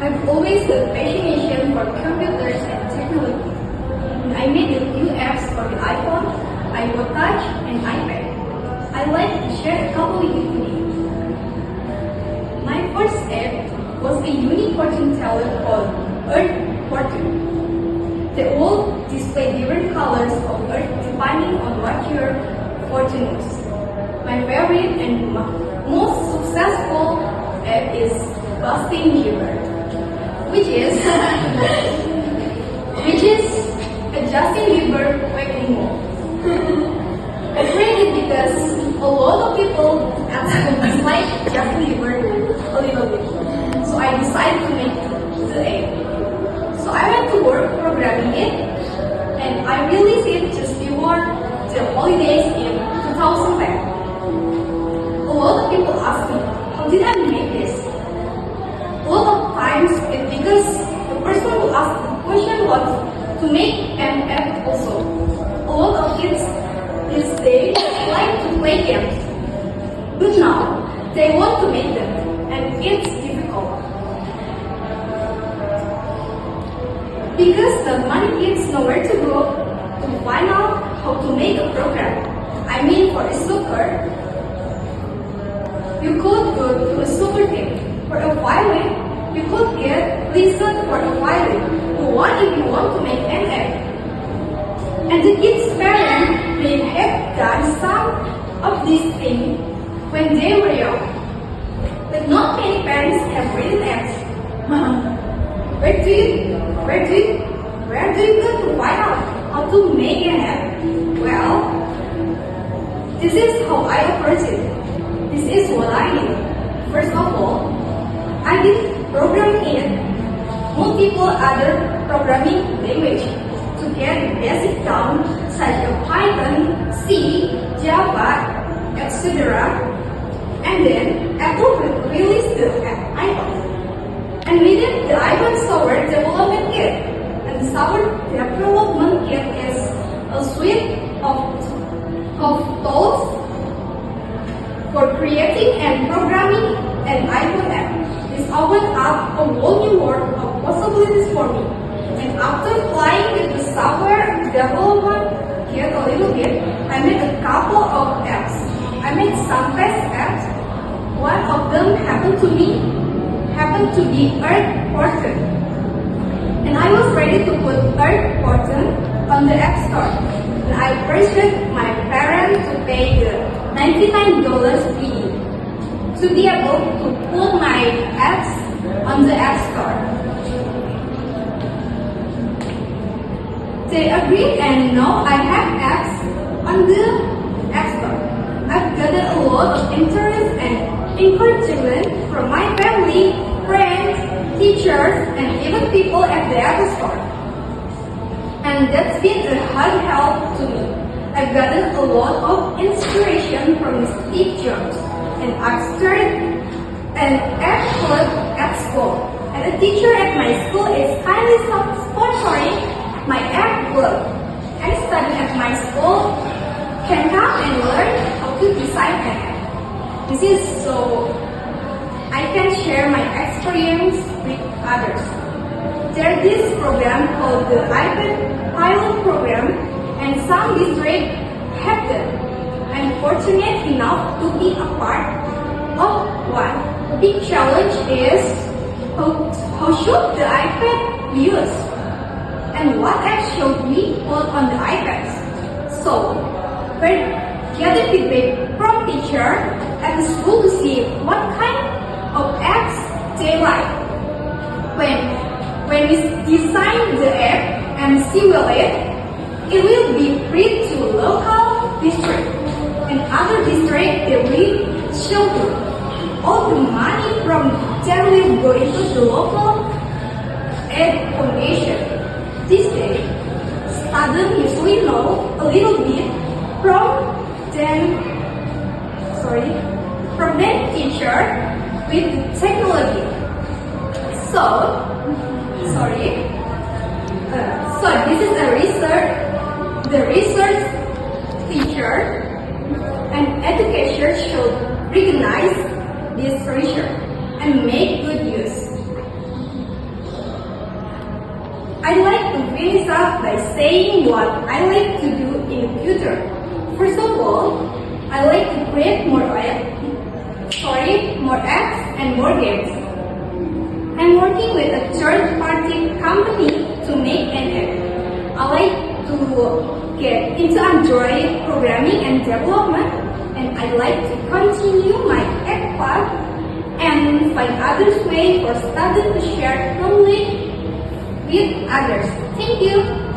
I've always had fascination for computers and technology. And I made a few apps for the iPhone, iPod Touch, and iPad. I'd like to share a couple with you today. My first app was a unique fortune teller called Earth Fortune. They all display different colors of Earth depending on what your fortune was. My favorite and most successful app is Justin Bieber, which is a Justin Bieber waiting mall. I created it because a lot of people actually dislike Justin Bieber a little bit. So I decided to make the app. So I went to work programming it, and I released it just before the holidays in 2010. A lot of people ask me, how did I make this? A lot of times it's because the person who asked the question wants to make an app also. A lot of kids these days like to play games, but now they want to make them, and it's difficult. Because the many kids know where to go to find out how to make a program. I mean, for a soccer, you could go to a soccer team. For a violin, you could get lessons for a violin. If you want to make an app. And the kids' parents may have done some of these things when they were young. But not many parents have written apps. Where do you go to find out how to make an app? Well, this is how I approach it. This is what I did. First of all, I did program in multiple other programming languages to get basic down, such as Python, C, Java, etc. And then Apple will release the iPhone. And within the iPhone software development kit. And software development kit is a suite of tools for creating and programming an iPhone app. This opened up a whole new world of possibilities for me. And after playing with the software development kit a little bit, I made a couple of apps. I made some test apps. One of them happened to be Earth Fortune. And I was ready to put Earth Fortune on the App Store. And I pressured my parents to pay the $99 fee to be able to pull my apps on the App Store. They agreed, and now I have apps on the App Store. I've gathered a lot of interest and encouragement from my family, friends, teachers, and even people at the App Store. And that's been a hard help to me. I've gotten a lot of inspiration from Steve Jobs, and I've started an app club at school. And a teacher at my school is kindly sponsoring my app club. Any student at my school can come and learn how to design an app. This is so I can share my experience with others. There's this program called the iPad Pilot Program, and some districts have them. I'm fortunate enough to be a part of one. The big challenge is how should the iPad be used? And what apps should we put on the iPads? So, we're getting feedback from teachers at the school to see what kind of apps they like. When we design the app and simulate, it will be free to local district, and other district they will shelter. All the money from that will go into the local aid foundation. These days, students usually know a little bit from their teacher with technology. So this is the research teacher and educators should recognize this research and make good use. by saying what I like to do in the future. First of all, I like to create more apps and more games. I'm working with a third-party company to make an app. I like to get into Android programming and development, and I'd like to continue my app class and find others way for students to share knowledge with others. Thank you.